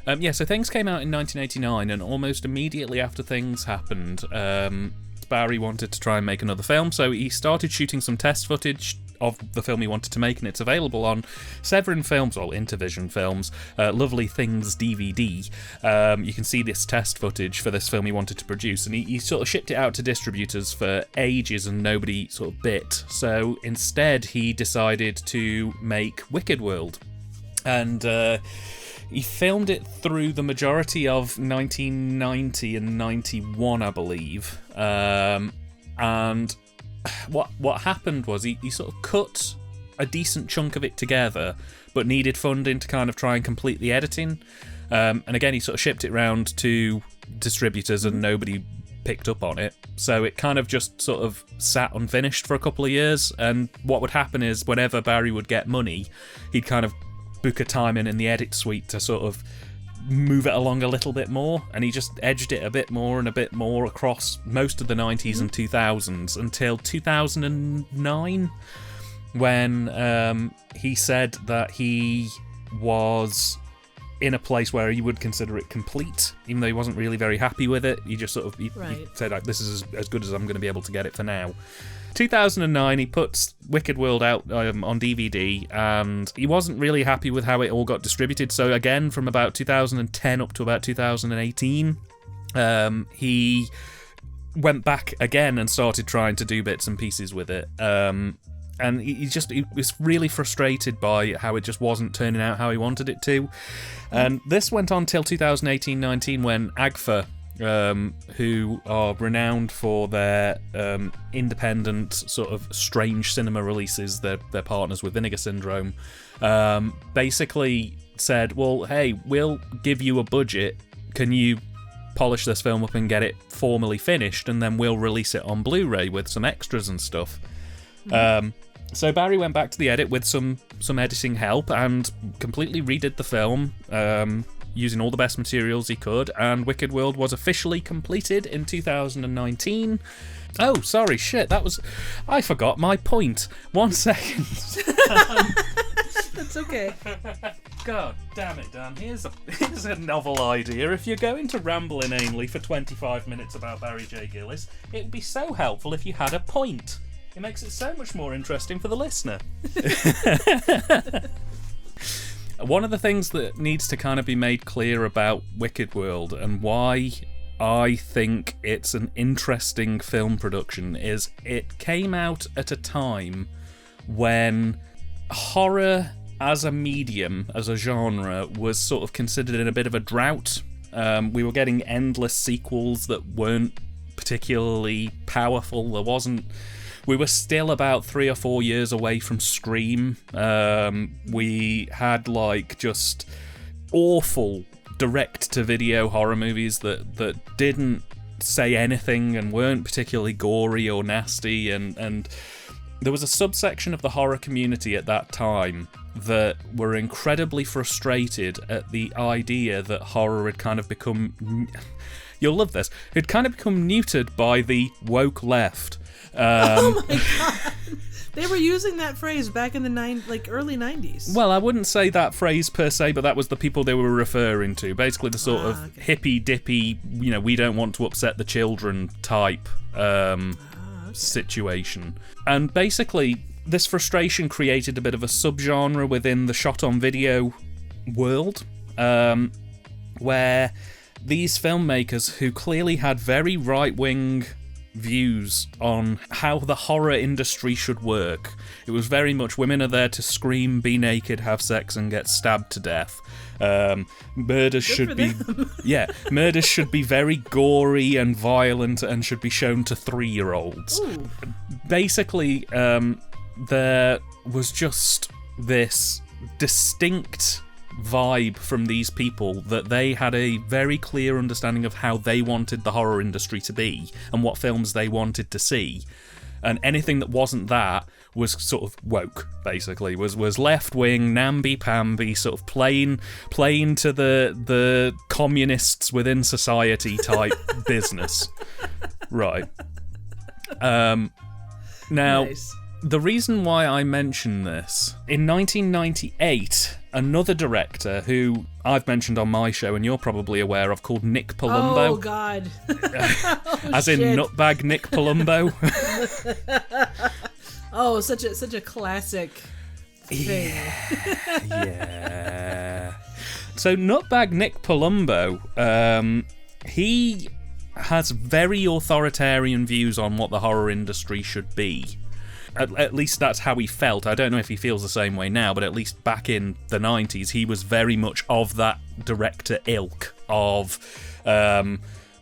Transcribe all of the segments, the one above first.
So Things came out in 1989, and almost immediately after Things happened, Barry wanted to try and make another film, so he started shooting some test footage of the film he wanted to make, and it's available on Severin Films, or Intervision Films, Lovely Things DVD. You can see this test footage for this film he wanted to produce, and he sort of shipped it out to distributors for ages and nobody sort of bit. So instead he decided to make Wicked World, and he filmed it through the majority of 1990 and 91, I believe. And what happened was he sort of cut a decent chunk of it together, but needed funding to kind of try and complete the editing. And again, he sort of shipped it round to distributors and nobody picked up on it. So it kind of just sort of sat unfinished for a couple of years. And what would happen is whenever Barry would get money, he'd kind of book a time in the edit suite to sort of move it along a little bit more, and he just edged it a bit more and a bit more across most of the 90s and 2000s until 2009, when he said that he was in a place where he would consider it complete, even though he wasn't really very happy with it. He just sort of he said, like, this is as good as I'm going to be able to get it for now. 2009, he puts Wicked World out on DVD, and he wasn't really happy with how it all got distributed. So again, from about 2010 up to about 2018, he went back again and started trying to do bits and pieces with it. And he was really frustrated by how it just wasn't turning out how he wanted it to. And this went on till 2018-19, when AGFA, who are renowned for their independent sort of strange cinema releases, their partners with Vinegar Syndrome, basically said, well, hey, we'll give you a budget, can you polish this film up and get it formally finished, and then we'll release it on Blu-ray with some extras and stuff. So Barry went back to the edit with some editing help and completely redid the film, using all the best materials he could, and Wicked World was officially completed in 2019. Oh, sorry, shit, I forgot my point. 1 second. That's okay. God damn it, Dan. Here's a novel idea. If you're going to ramble inanely for 25 minutes about Barry J. Gillis, it would be so helpful if you had a point. It makes it so much more interesting for the listener. One of the things that needs to kind of be made clear about Wicked World, and why I think it's an interesting film production, is it came out at a time when horror as a medium, as a genre, was sort of considered in a bit of a drought. We were getting endless sequels that weren't particularly powerful. We were still about 3 or 4 years away from Scream. We had just awful direct-to-video horror movies that didn't say anything and weren't particularly gory or nasty, and there was a subsection of the horror community at that time that were incredibly frustrated at the idea that horror had kind of become... You'll love this. It had kind of become neutered by the woke left. Oh my god! They were using that phrase back in the early 90s. Well, I wouldn't say that phrase per se, but that was the people they were referring to. Basically, the sort of hippy-dippy, we don't want to upset the children type situation. And basically, this frustration created a bit of a subgenre within the shot-on-video world, where these filmmakers, who clearly had very right-wing views on how the horror industry should work. It was very much women are there to scream, be naked, have sex, and get stabbed to death. Murders should be murders should be very gory and violent and should be shown to 3-year-olds. Ooh. Basically, there was just this distinct vibe from these people that they had a very clear understanding of how they wanted the horror industry to be and what films they wanted to see, and anything that wasn't that was sort of woke, basically, was left-wing, namby-pamby, sort of playing to the communists within society type business. Right. Now, nice. The reason why I mention this, in 1998, another director who I've mentioned on my show and you're probably aware of, called Nick Palumbo. Oh, God. As in Nutbag Nick Palumbo. Oh, such a classic thing. Yeah. So Nutbag Nick Palumbo, he has very authoritarian views on what the horror industry should be. At least that's how he felt. I don't know if he feels the same way now, but at least back in the 90s, he was very much of that director ilk of a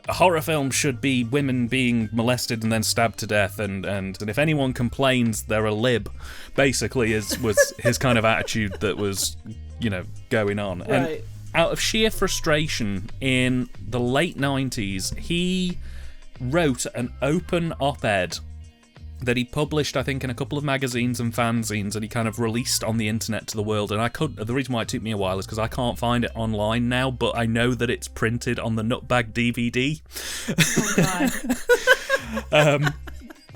horror film should be women being molested and then stabbed to death, and if anyone complains, they're a lib, basically, was his kind of attitude that was, going on. Right. And out of sheer frustration, in the late 90s, he wrote an open op-ed that he published, I think, in a couple of magazines and fanzines, and he kind of released on the internet to the world. And the reason why it took me a while is because I can't find it online now, but I know that it's printed on the Nutbag DVD. Oh, God.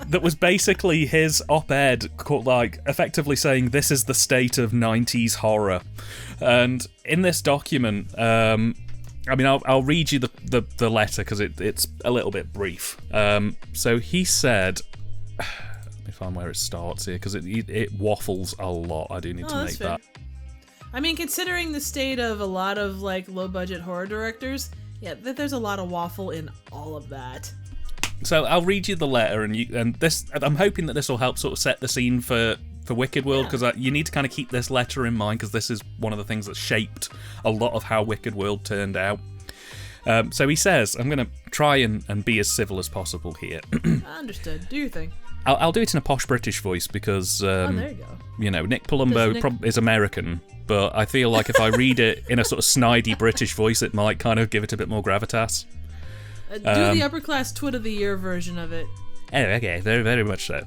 That was basically his op-ed, called, effectively saying, this is the state of 90s horror. And in this document, I'll read you the letter, because it's a little bit brief. So he said... Let me find where it starts here, because it waffles a lot. I do need to make that. I mean, considering the state of a lot of low-budget horror directors, there's a lot of waffle in all of that. So I'll read you the letter, and this. I'm hoping that this will help sort of set the scene for Wicked World, because you need to kind of keep this letter in mind, because this is one of the things that shaped a lot of how Wicked World turned out. So he says, I'm going to try and be as civil as possible here. Understood. Do your thing. I'll do it in a posh British voice because, there you go. Nick Palumbo is American, but I feel like if I read it in a sort of snidey British voice, it might kind of give it a bit more gravitas. Do the upper class Twit of the Year version of it. Oh, okay, very, very much so.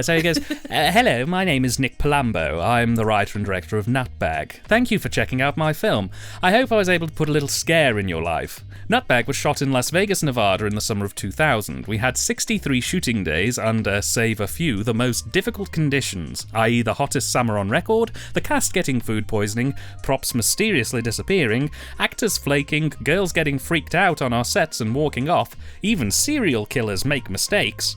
So he goes, hello, my name is Nick Palumbo. I'm the writer and director of Nutbag. Thank you for checking out my film. I hope I was able to put a little scare in your life. Nutbag was shot in Las Vegas, Nevada in the summer of 2000. We had 63 shooting days under, save a few, the most difficult conditions, i.e. the hottest summer on record, the cast getting food poisoning, props mysteriously disappearing, actors flaking, girls getting freaked out on our sets and walking off, even serial killers make mistakes.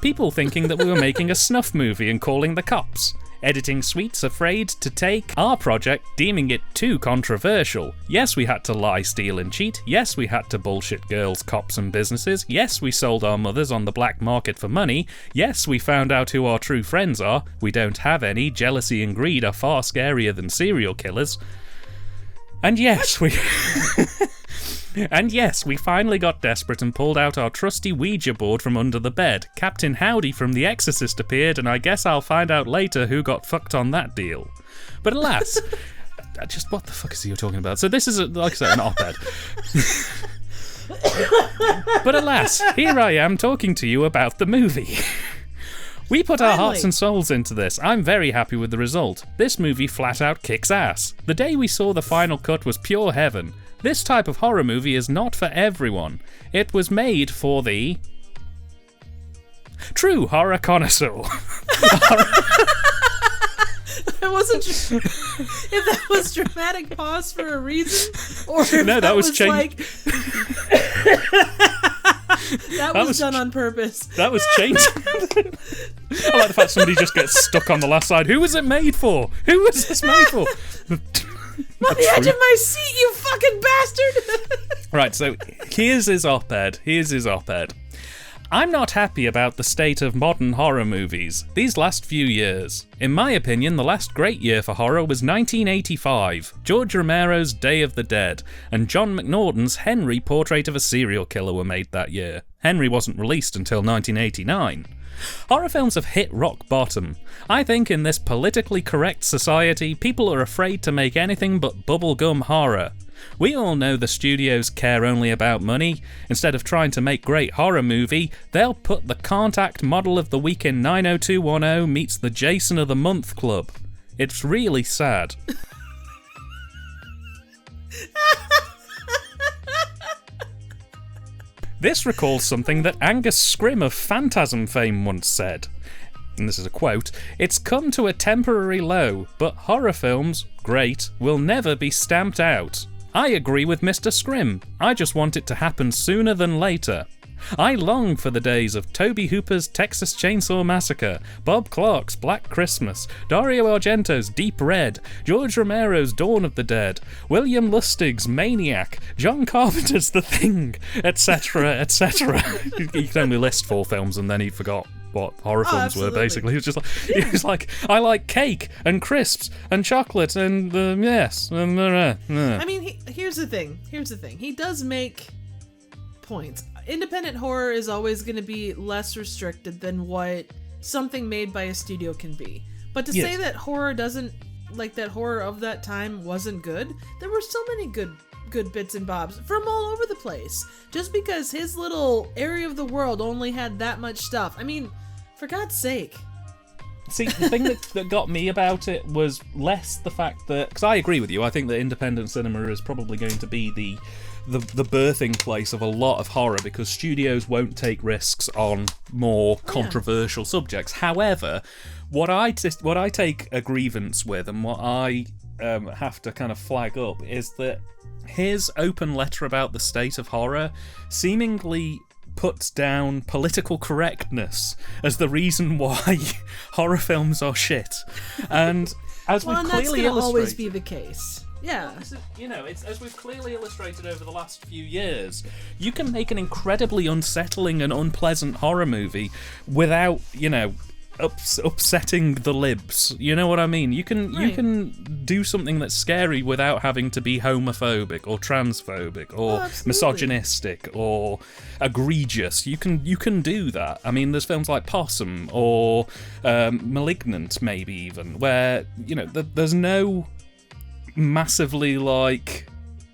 People thinking that we were making a snuff movie and calling the cops. Editing suites afraid to take our project, deeming it too controversial. Yes, we had to lie, steal and cheat. Yes, we had to bullshit girls, cops and businesses. Yes, we sold our mothers on the black market for money. Yes, we found out who our true friends are. We don't have any. Jealousy and greed are far scarier than serial killers. And yes, we finally got desperate and pulled out our trusty Ouija board from under the bed. Captain Howdy from The Exorcist appeared, and I guess I'll find out later who got fucked on that deal. But alas, just what the fuck is he talking about? So this is, like I said, an op-ed. But alas, here I am talking to you about the movie. We put our hearts and souls into this. I'm very happy with the result. This movie flat out kicks ass. The day we saw the final cut was pure heaven. This type of horror movie is not for everyone. It was made for the true horror connoisseur. I wasn't sure if that was dramatic pause for a reason, or if no, that was like that was done on purpose. That was changed. I like the fact somebody just gets stuck on the last side. Who was it made for? Who was this made for? I'm on the edge of my seat, you fucking bastard! Right, so here's his op-ed. I'm not happy about the state of modern horror movies these last few years. In my opinion, the last great year for horror was 1985, George Romero's Day of the Dead, and John McNaughton's Henry Portrait of a Serial Killer were made that year. Henry wasn't released until 1989. Horror films have hit rock bottom. I think in this politically correct society, people are afraid to make anything but bubblegum horror. We all know the studios care only about money. Instead of trying to make great horror movie, they'll put the Can't Act Model of the Week in 90210 meets the Jason of the Month Club. It's really sad. This recalls something that Angus Scrimm of Phantasm fame once said. and this is a quote, "It's come to a temporary low, but horror films, great, will never be stamped out. I agree with Mr. Scrim. I just want it to happen sooner than later. I long for the days of Tobe Hooper's Texas Chainsaw Massacre, Bob Clark's Black Christmas, Dario Argento's Deep Red, George Romero's Dawn of the Dead, William Lustig's Maniac, John Carpenter's The Thing, etc., etc." He could only list 4 films and then he forgot what horror films were, basically. He was like, I like cake and crisps and chocolate and yes. I mean, here's the thing. He does make points. Independent horror is always going to be less restricted than what something made by a studio can be. But to say that horror doesn't, like, that horror of that time wasn't good, there were so many good bits and bobs from all over the place. Just because his little area of the world only had that much stuff. I mean, for God's sake. See, the thing that got me about it was less the fact that... Because I agree with you, I think that independent cinema is probably going to be the birthing place of a lot of horror, because studios won't take risks on more controversial subjects. However, what I take a grievance with, and what I have to kind of flag up, is that his open letter about the state of horror seemingly puts down political correctness as the reason why horror films are shit. And as we've clearly illustrated, always be the case. Yeah. Well, it's as we've clearly illustrated over the last few years, you can make an incredibly unsettling and unpleasant horror movie without, upsetting the libs. You know what I mean? You can do something that's scary without having to be homophobic or transphobic or misogynistic or egregious. You can do that. I mean, there's films like Possum or Malignant, maybe even, where there's no massively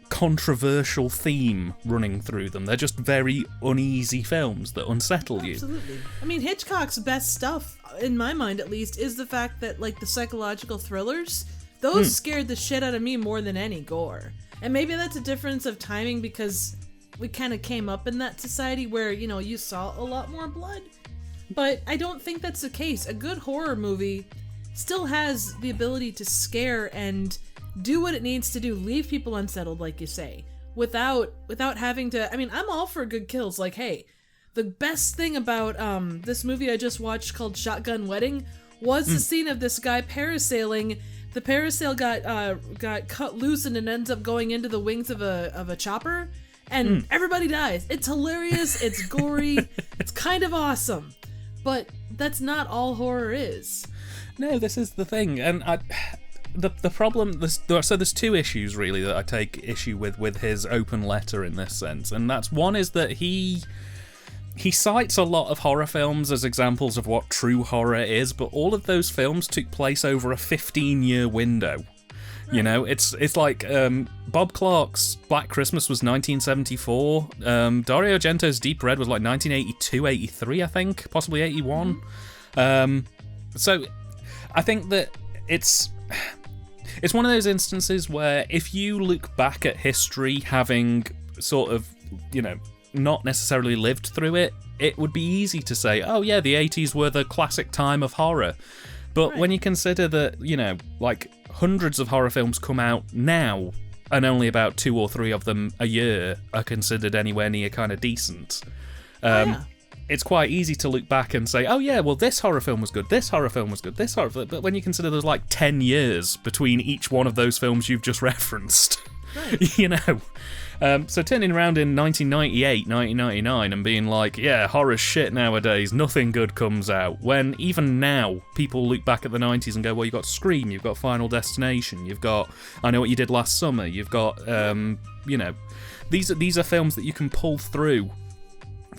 controversial theme running through them. They're just very uneasy films that unsettle you. Absolutely. I mean, Hitchcock's best stuff, in my mind at least, is the fact that the psychological thrillers, those scared the shit out of me more than any gore. And maybe that's a difference of timing, because we kind of came up in that society where, you saw a lot more blood. But I don't think that's the case. A good horror movie still has the ability to scare and do what it needs to do, leave people unsettled, like you say, without having to... I mean, I'm all for good kills. Like, hey, the best thing about this movie I just watched called Shotgun Wedding was the scene of this guy parasailing. The parasail got cut loose and it ends up going into the wings of a chopper, and everybody dies. It's hilarious, it's gory, it's kind of awesome, but that's not all horror is. No, this is the thing, and the problem, there's 2 issues really that I take issue with his open letter in this sense, and that's one is that he cites a lot of horror films as examples of what true horror is, but all of those films took place over a 15-year window. It's like Bob Clark's Black Christmas was 1974, Dario Argento's Deep Red was 1982, 83, I think, possibly 81. So I think that it's one of those instances where if you look back at history having sort of, not necessarily lived through it, it would be easy to say, oh yeah, the 80s were the classic time of horror. But when you consider that, hundreds of horror films come out now, and only about 2 or 3 of them a year are considered anywhere near kind of decent, it's quite easy to look back and say, oh yeah, well this horror film was good, this horror film was good, this horror film... But when you consider there's 10 years between each one of those films you've just referenced, so turning around in 1998, 1999 and being like, yeah, horror's shit nowadays, nothing good comes out, when even now people look back at the 90s and go, well, you've got Scream, you've got Final Destination, you've got I Know What You Did Last Summer, you've got, these are films that you can pull through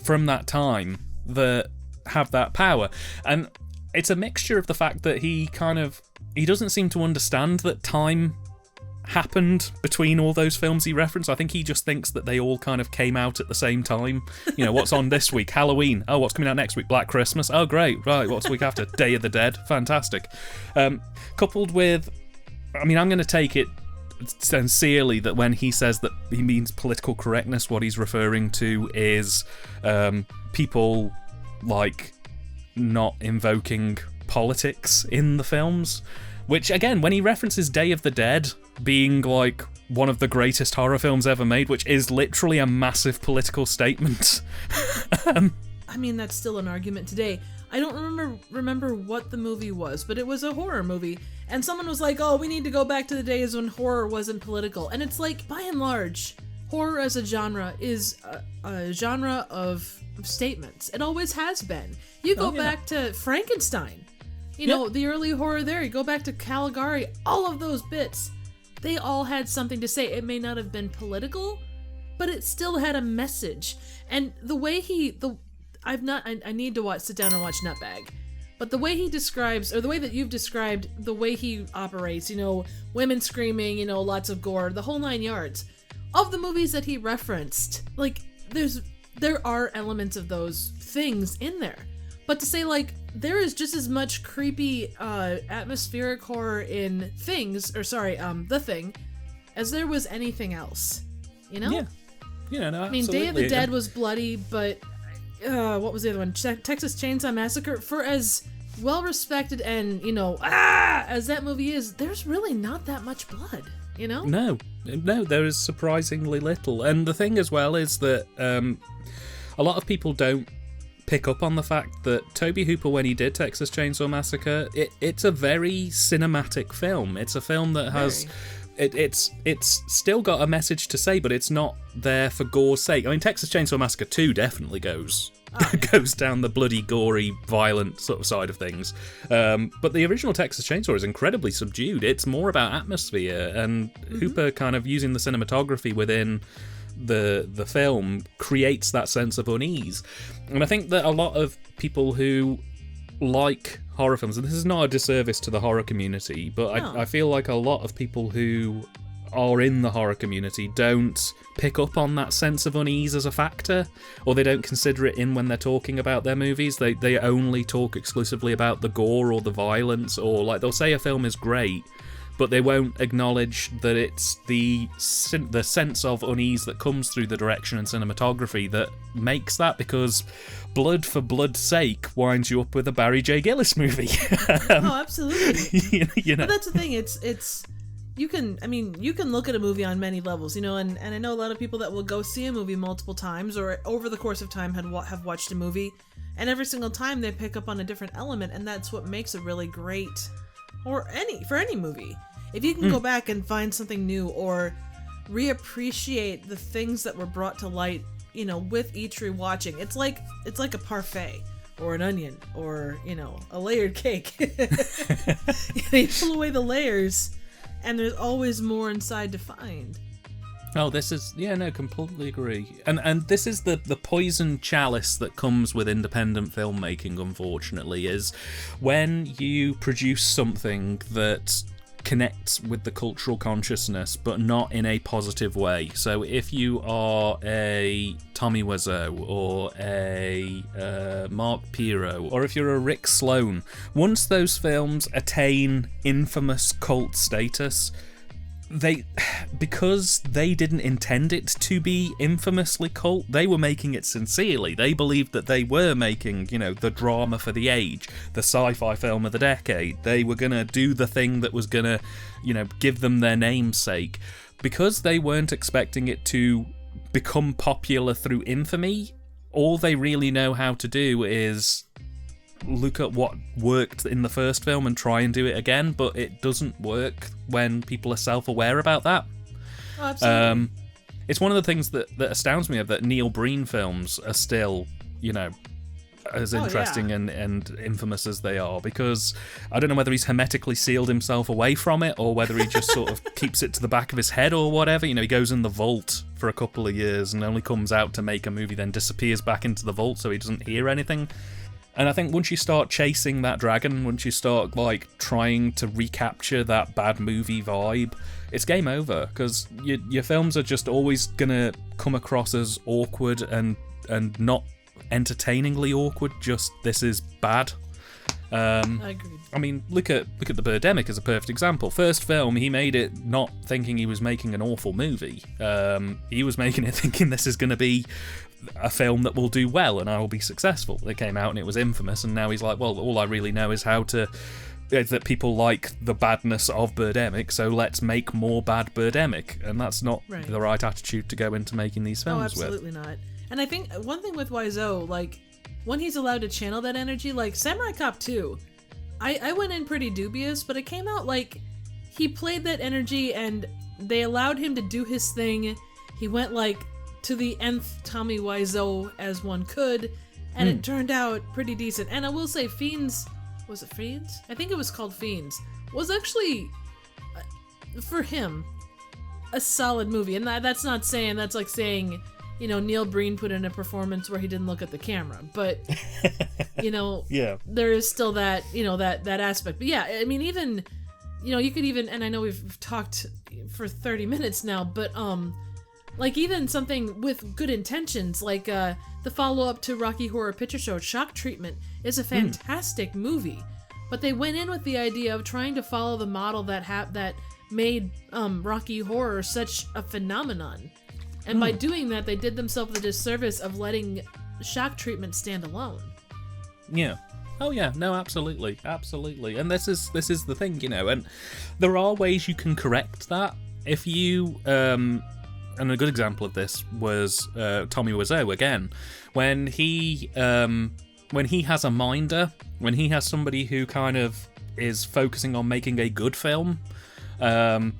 from that time that have that power. And it's a mixture of the fact that he doesn't seem to understand that time happened between all those films he referenced. I think he just thinks that they all kind of came out at the same time. What's on this week? Halloween. Oh, what's coming out next week? Black Christmas. Oh, great. Right, what's the week after? Day of the Dead. Fantastic. Coupled with, I'm going to take it sincerely that when he says that he means political correctness, what he's referring to is people not invoking politics in the films. Which, again, when he references Day of the Dead being, like, one of the greatest horror films ever made, which is literally a massive political statement. I mean, that's still an argument today. I don't remember what the movie was, but it was a horror movie. And someone was like, oh, we need to go back to the days when horror wasn't political. And it's like, by and large, horror as a genre is a genre of statements. It always has been. You go back to Frankenstein. You know, the early horror there. You go back to Caligari. All of those bits, they all had something to say. It may not have been political, but it still had a message. And the way I need to sit down and watch Nutbag. But the way he describes, or the way that you've described the way he operates, you know, women screaming, you know, lots of gore, the whole 9 yards. Of the movies that he referenced, like, there are elements of those things in there. But to say, like, there is just as much creepy, atmospheric horror in The Thing, as there was anything else, you know? Yeah. Yeah, no, I mean, absolutely. Day of the Dead was bloody, but, what was the other one? Texas Chainsaw Massacre, for as well-respected and, you know, as that movie is, there's really not that much blood, you know? No, there is surprisingly little. And the thing as well is that a lot of people don't pick up on the fact that Tobe Hooper, when he did Texas Chainsaw Massacre, it's a very cinematic film. It's a film that has... It's still got a message to say, but it's not there for gore's sake. I mean, Texas Chainsaw Massacre 2 definitely goes down the bloody, gory, violent sort of side of things. But the original Texas Chainsaw is incredibly subdued. It's more about atmosphere, and Hooper kind of using the cinematography within the film creates that sense of unease. And I think that a lot of people who like horror films, and this is not a disservice to the horror community, but I feel like a lot of people who are in the horror community don't pick up on that sense of unease as a factor, or they don't consider it in when they're talking about their movies. They only talk exclusively about the gore or the violence, or like they'll say a film is great, but they won't acknowledge that it's the sense of unease that comes through the direction and cinematography that makes that, because blood for blood's sake winds you up with a Barry J. Gillis movie. Oh, absolutely. you know. But that's the thing. It's you can look at a movie on many levels, you know, and I know a lot of people that will go see a movie multiple times, or over the course of time have watched a movie, and every single time they pick up on a different element, and that's what makes it really great, for any movie. If you can go back and find something new, or reappreciate the things that were brought to light, you know, with each rewatching, it's like a parfait, or an onion, or, you know, a layered cake. You pull away the layers, and there's always more inside to find. Oh, this is... Yeah, no, completely agree. And this is the poison chalice that comes with independent filmmaking, unfortunately, is when you produce something that connects with the cultural consciousness, but not in a positive way. So if you are a Tommy Wiseau, or a Mark Piro, or if you're a Rick Sloan, once those films attain infamous cult status, because they didn't intend it to be infamously cult, they were making it sincerely. They believed that they were making, you know, the drama for the age, the sci-fi film of the decade. They were gonna do the thing that was gonna, you know, give them their namesake. Because they weren't expecting it to become popular through infamy, all they really know how to do is look at what worked in the first film and try and do it again, but it doesn't work when people are self-aware about that. Oh, absolutely. It's one of the things that astounds me, that Neil Breen films are still, you know, as interesting and infamous as they are, because I don't know whether he's hermetically sealed himself away from it, or whether he just sort of keeps it to the back of his head or whatever. You know, he goes in the vault for a couple of years and only comes out to make a movie, then disappears back into the vault so he doesn't hear anything. And I think once you start chasing that dragon, once you start, like, trying to recapture that bad movie vibe, it's game over, because your films are just always gonna come across as awkward and not entertainingly awkward, just this is bad. Agreed. I mean, look at the Birdemic as a perfect example. First film, he made it not thinking he was making an awful movie. He was making it thinking this is going to be a film that will do well and I will be successful. It came out and it was infamous, and now he's like, well, all I really know is that people like the badness of Birdemic, so let's make more bad Birdemic. And that's not the right attitude to go into making these films with. Absolutely not. And I think one thing with Wiseau, like, when he's allowed to channel that energy, like Samurai Cop 2, I went in pretty dubious, but it came out like he played that energy and they allowed him to do his thing. He went like to the nth Tommy Wiseau as one could, and it turned out pretty decent. And I will say Fiends, was it Fiends? I think it was called Fiends, was actually, for him, a solid movie. And that's not saying, that's like saying, you know, Neil Breen put in a performance where he didn't look at the camera, but you know, there is still that, you know, that aspect. But yeah, I mean, even, you know, you could even, and I know we've talked for 30 minutes now, but like even something with good intentions, like the follow-up to Rocky Horror Picture Show, Shock Treatment, is a fantastic movie, but they went in with the idea of trying to follow the model that made Rocky Horror such a phenomenon. And by doing that, they did themselves the disservice of letting Shock Treatment stand alone. Yeah. Oh yeah, no, absolutely. And this is the thing, you know, and there are ways you can correct that. If you, and a good example of this was Tommy Wiseau again, when he has a minder, when he has somebody who kind of is focusing on making a good film,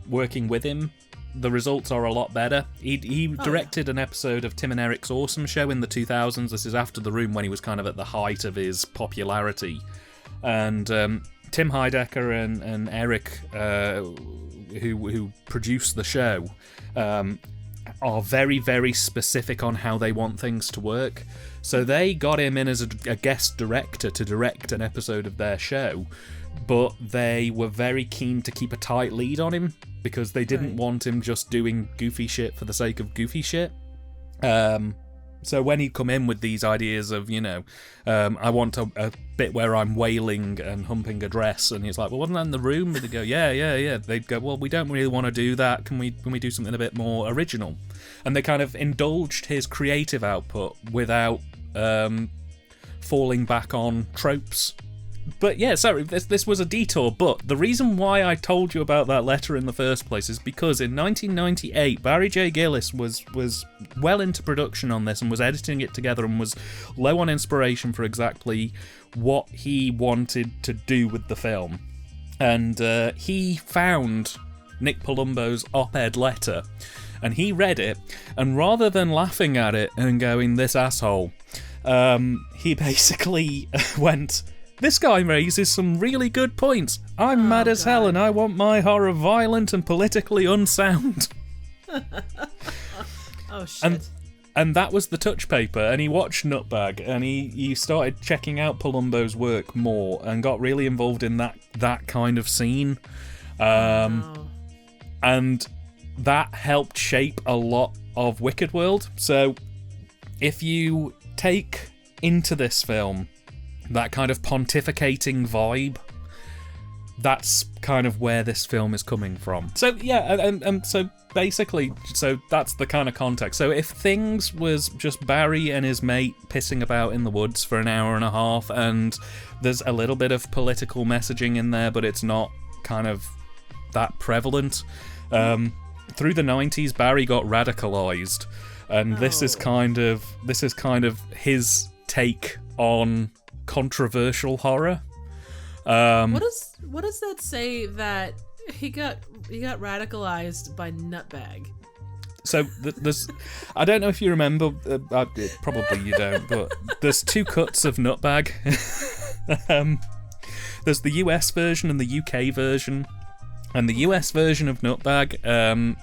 working with him, the results are a lot better. He directed an episode of Tim and Eric's Awesome Show in the 2000s. This is after The Room, when he was kind of at the height of his popularity. And Tim Heidecker and Eric, who produced the show, are very, very specific on how they want things to work. So they got him in as a guest director to direct an episode of their show, but they were very keen to keep a tight lead on him because they didn't want him just doing goofy shit for the sake of goofy shit. So when he'd come in with these ideas of, you know, I want a bit where I'm wailing and humping a dress, and he's like, well, wasn't that in The Room? And they'd go, yeah. They'd go, well, we don't really want to do that. Can we do something a bit more original? And they kind of indulged his creative output without falling back on tropes. But yeah, sorry, this was a detour, but the reason why I told you about that letter in the first place is because in 1998, Barry J. Gillis was well into production on this and was editing it together and was low on inspiration for exactly what he wanted to do with the film. And he found Nick Palumbo's op-ed letter, and he read it, and rather than laughing at it and going, this asshole, he basically went, this guy raises some really good points. I'm mad as hell and I want my horror violent and politically unsound. Oh, shit. And that was the touch paper, and he watched Nutbag, and he started checking out Palumbo's work more and got really involved in that kind of scene. And that helped shape a lot of Wicked World. So if you take into this film that kind of pontificating vibe, that's kind of where this film is coming from. So yeah, and so basically, so that's the kind of context. So if Things was just Barry and his mate pissing about in the woods for an hour and a half, and there's a little bit of political messaging in there, but it's not kind of that prevalent. Through the 90s, Barry got radicalized, and this is kind of his take on controversial horror. What does that say that he got radicalized by Nutbag? So there's, I don't know if you remember, probably you don't, but there's two cuts of Nutbag. There's the US version and the UK version, and the US version of Nutbag,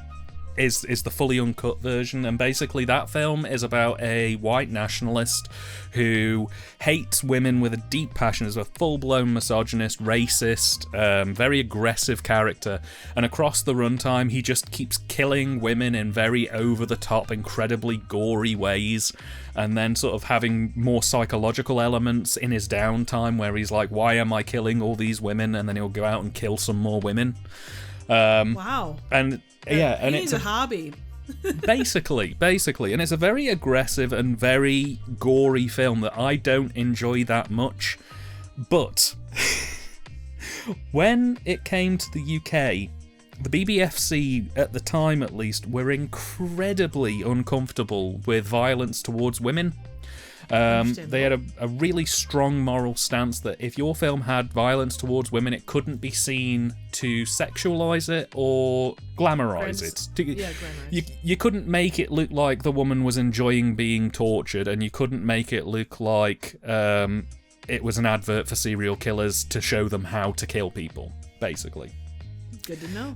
is the fully uncut version, and basically that film is about a white nationalist who hates women with a deep passion, is a full-blown misogynist, racist, very aggressive character, and across the runtime he just keeps killing women in very over-the-top, incredibly gory ways, and then sort of having more psychological elements in his downtime where he's like, why am I killing all these women? And then he'll go out and kill some more women. Wow. And yeah, and it's a hobby. basically, and it's a very aggressive and very gory film that I don't enjoy that much. But when it came to the UK, the BBFC, at the time at least, were incredibly uncomfortable with violence towards women. They had a really strong moral stance that if your film had violence towards women, it couldn't be seen to sexualize it or glamorize it. You couldn't make it look like the woman was enjoying being tortured, and you couldn't make it look like it was an advert for serial killers to show them how to kill people, basically. Good to know.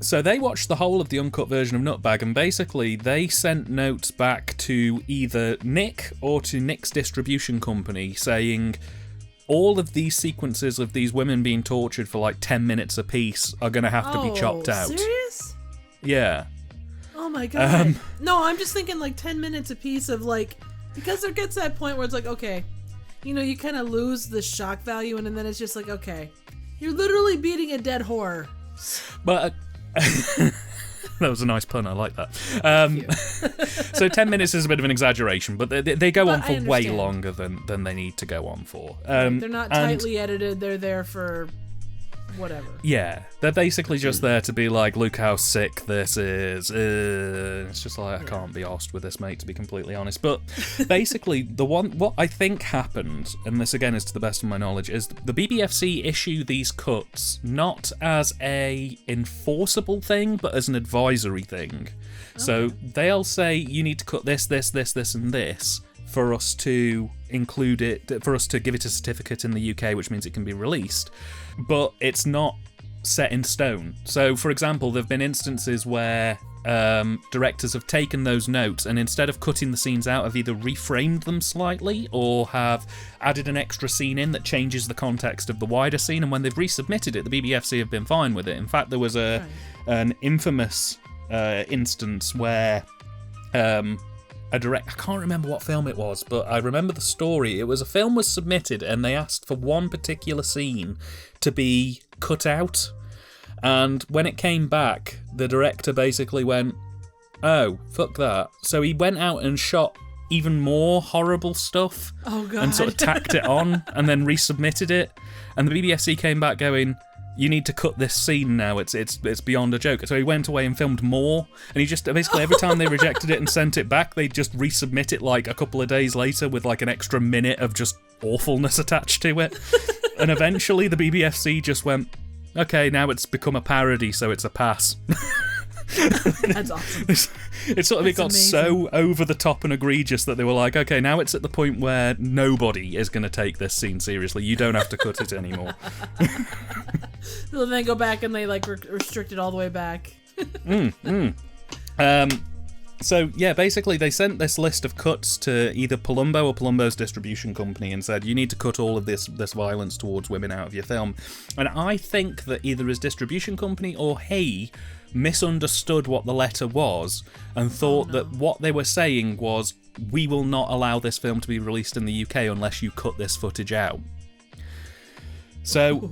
So they watched the whole of the uncut version of Nutbag, and basically they sent notes back to either Nick or to Nick's distribution company saying all of these sequences of these women being tortured for like 10 minutes a piece are going to have to be chopped out. Serious? Yeah. Oh my god. No, I'm just thinking like 10 minutes a piece of like, because there gets that point where it's like, okay, you know, you kind of lose the shock value, and then it's just like, okay, you're literally beating a dead whore. But that was a nice pun, I like that. So 10 minutes is a bit of an exaggeration, but they go on for way longer than they need to go on for. They're not tightly edited, they're there for whatever. Yeah, they're basically just there to be like, look how sick this is. It's just like, I can't be arsed with this, mate, to be completely honest. But basically, what I think happened, and this again is to the best of my knowledge, is the BBFC issue these cuts not as a enforceable thing, but as an advisory thing. Okay. So they'll say, you need to cut this, and this, for us to include it, for us to give it a certificate in the UK, which means it can be released. But it's not set in stone. So, for example, there have been instances where directors have taken those notes and instead of cutting the scenes out, have either reframed them slightly or have added an extra scene in that changes the context of the wider scene. And when they've resubmitted it, the BBFC have been fine with it. In fact, there was an infamous instance where I can't remember what film it was, but I remember the story. It was a film was submitted and they asked for one particular scene to be cut out. And when it came back, the director basically went, oh, fuck that. So he went out and shot even more horrible stuff. Oh, God. And sort of tacked it on and then resubmitted it. And the BBFC came back going, you need to cut this scene now, it's beyond a joke. So he went away and filmed more, and he just basically every time they rejected it and sent it back, they'd just resubmit it like a couple of days later with like an extra minute of just awfulness attached to it. And eventually the BBFC just went, okay, now it's become a parody, so it's a pass. That's awesome. It got so over the top and egregious that they were like, okay, now it's at the point where nobody is going to take this scene seriously. You don't have to cut it anymore. Then they go back and they like restrict it all the way back. So yeah, basically they sent this list of cuts to either Palumbo or Palumbo's distribution company and said, you need to cut all of this violence towards women out of your film. And I think that either his distribution company or he misunderstood what the letter was and thought that what they were saying was, we will not allow this film to be released in the UK unless you cut this footage out. So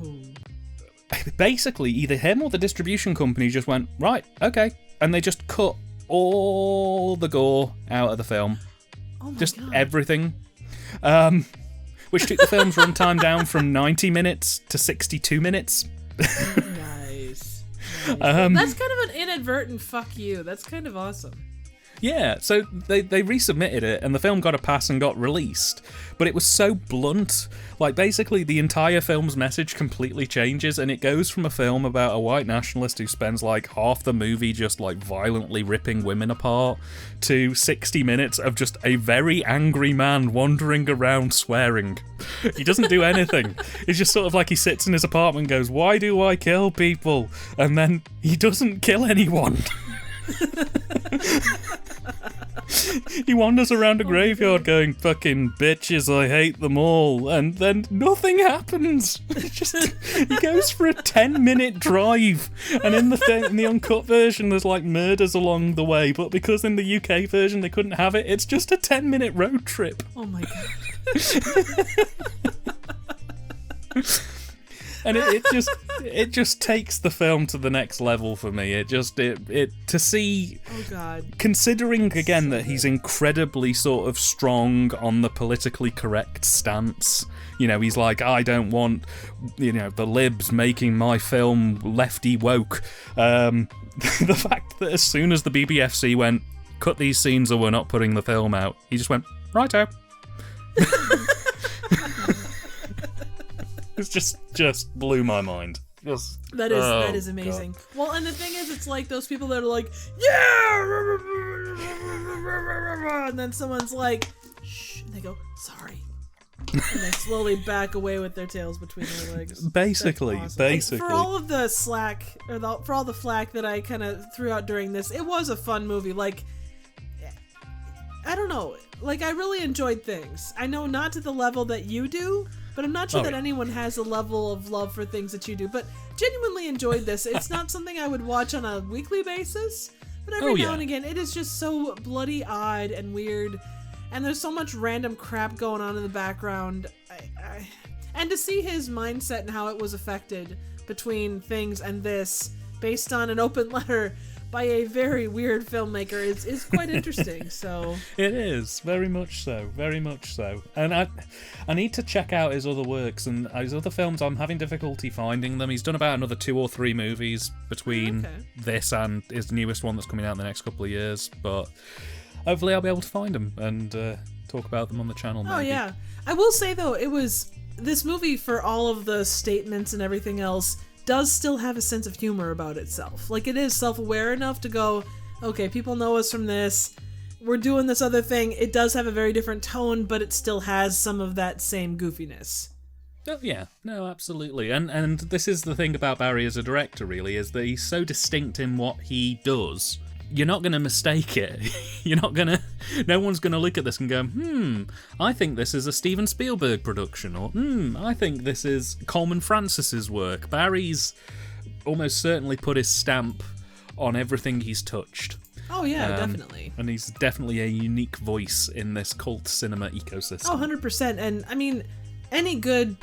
basically either him or the distribution company just went, right, okay, and they just cut all the gore out of the film. Oh my just God. Everything. Which took the film's runtime down from 90 minutes to 62 minutes. Nice. That's kind of an inadvertent fuck you. That's kind of awesome. Yeah, so they resubmitted it and the film got a pass and got released, but it was so blunt. Like, basically the entire film's message completely changes, and it goes from a film about a white nationalist who spends like half the movie just like violently ripping women apart to 60 minutes of just a very angry man wandering around swearing. He doesn't do anything. He's just sort of like, he sits in his apartment and goes, why do I kill people? And then he doesn't kill anyone. He wanders around a graveyard going, "Fucking bitches, I hate them all," and then nothing happens. He goes for a 10-minute drive, and in the uncut version, there's like murders along the way. But because in the UK version they couldn't have it, it's just a 10-minute road trip. Oh my god. And it just takes the film to the next level for me. It to see, oh god, considering again that he's incredibly sort of strong on the politically correct stance. You know, he's like, I don't want, the libs making my film lefty woke. The fact that as soon as the BBFC went, cut these scenes or we're not putting the film out, he just went, righto. It's just blew my mind. That is amazing. God. Well, and the thing is, it's like those people that are like, yeah, and then someone's like, shh, and they go, sorry, and they slowly back away with their tails between their legs. Basically. Like, for all of the slack, for all the flack that I kind of threw out during this, it was a fun movie. Like, I don't know, like I really enjoyed things. I know not to the level that you do. But I'm not sure that anyone has a level of love for things that you do. But genuinely enjoyed this. It's not something I would watch on a weekly basis. But every now and again, it is just so bloody-eyed and weird. And there's so much random crap going on in the background. And to see his mindset and how it was affected between things and this, based on an open letter by a very weird filmmaker, is quite interesting. So it is very much so, and I need to check out his other works and his other films. I'm having difficulty finding them. He's done about another 2 or 3 movies between this and his newest one that's coming out in the next couple of years, but hopefully I'll be able to find them and talk about them on the channel maybe. Oh yeah, I will say though, it was this movie, for all of the statements and everything else, does still have a sense of humor about itself. Like, it is self-aware enough to go, okay, people know us from this, we're doing this other thing. It does have a very different tone, but it still has some of that same goofiness. Oh, yeah, no, absolutely. And this is the thing about Barry as a director, really, is that he's so distinct in what he does. You're not going to mistake it. No one's going to look at this and go, I think this is a Steven Spielberg production, or I think this is Coleman Francis's work. Barry's almost certainly put his stamp on everything he's touched. Oh yeah, definitely. And he's definitely a unique voice in this cult cinema ecosystem. Oh, 100%. And I mean, any good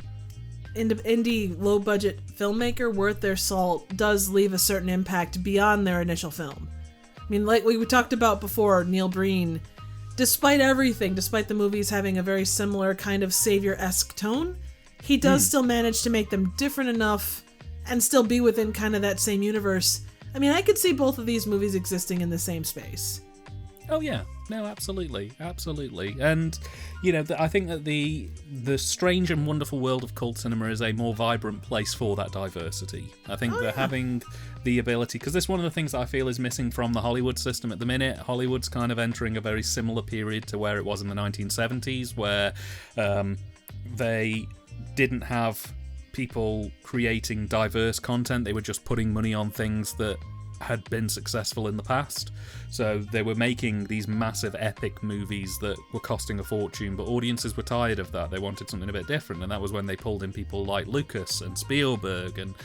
indie low-budget filmmaker worth their salt does leave a certain impact beyond their initial film. I mean, like we talked about before, Neil Breen, despite everything, despite the movies having a very similar kind of savior-esque tone, he does still manage to make them different enough and still be within kind of that same universe. I mean, I could see both of these movies existing in the same space. Oh yeah, no, absolutely. And, I think that the strange and wonderful world of cult cinema is a more vibrant place for that diversity. I think that having the ability, because this is one of the things that I feel is missing from the Hollywood system at the minute. Hollywood's kind of entering a very similar period to where it was in the 1970s, where they didn't have people creating diverse content. They were just putting money on things that had been successful in the past. So they were making these massive epic movies that were costing a fortune, but audiences were tired of that. They wanted something a bit different, and that was when they pulled in people like Lucas and Spielberg, and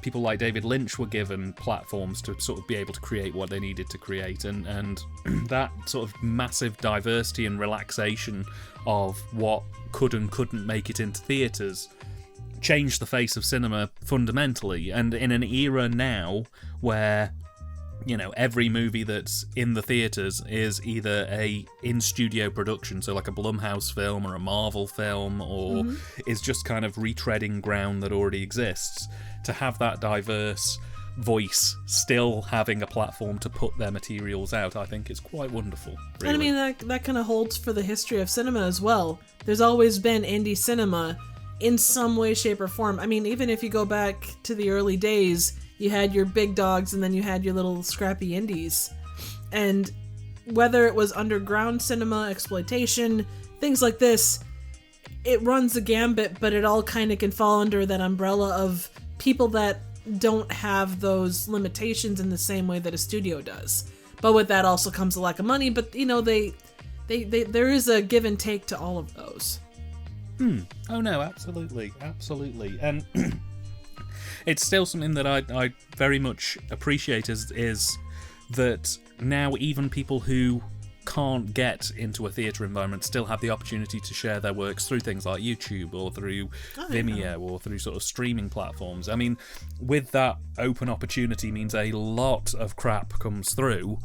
people like David Lynch were given platforms to sort of be able to create what they needed to create, and that sort of massive diversity and relaxation of what could and couldn't make it into theatres changed the face of cinema fundamentally. And in an era now where every movie that's in the theatres is either a in-studio production, so like a Blumhouse film or a Marvel film, or is just kind of retreading ground that already exists, to have that diverse voice still having a platform to put their materials out, I think it's quite wonderful, really. And I mean, that kind of holds for the history of cinema as well. There's always been indie cinema in some way, shape, or form. I mean, even if you go back to the early days, you had your big dogs and then you had your little scrappy indies. And whether it was underground cinema, exploitation, things like this, it runs the gambit, but it all kind of can fall under that umbrella of people that don't have those limitations in the same way that a studio does. But with that also comes a lack of money. But you know, there is a give and take to all of those. Oh no, absolutely, and it's still something that I very much appreciate is that now even people who can't get into a theatre environment still have the opportunity to share their works through things like YouTube or through Vimeo or through sort of streaming platforms. I mean, with that open opportunity means a lot of crap comes through,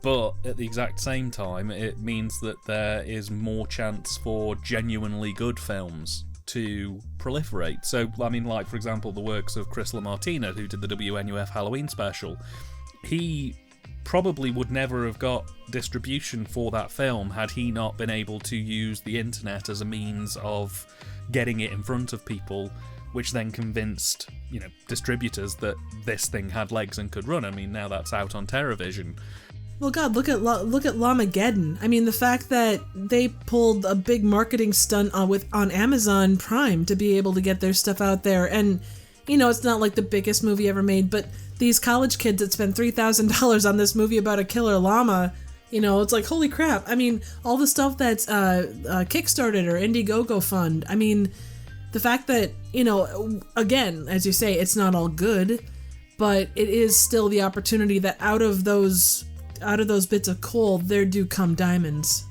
but at the exact same time it means that there is more chance for genuinely good films to proliferate. So, I mean, like, for example, the works of Chris LaMartina, who did the WNUF Halloween special. He probably would never have got distribution for that film had he not been able to use the internet as a means of getting it in front of people, which then convinced, you know, distributors that this thing had legs and could run. I mean, now that's out on Terrorvision. Well, God, look at Lamageddon. I mean, the fact that they pulled a big marketing stunt on Amazon Prime to be able to get their stuff out there, and you know, it's not like the biggest movie ever made, but these college kids that spent $3,000 on this movie about a killer llama, you know, it's like, holy crap. I mean, all the stuff that's Kickstarted or Indiegogo fund. I mean, the fact that, you know, again, as you say, it's not all good, but it is still the opportunity that out of those bits of coal, there do come diamonds.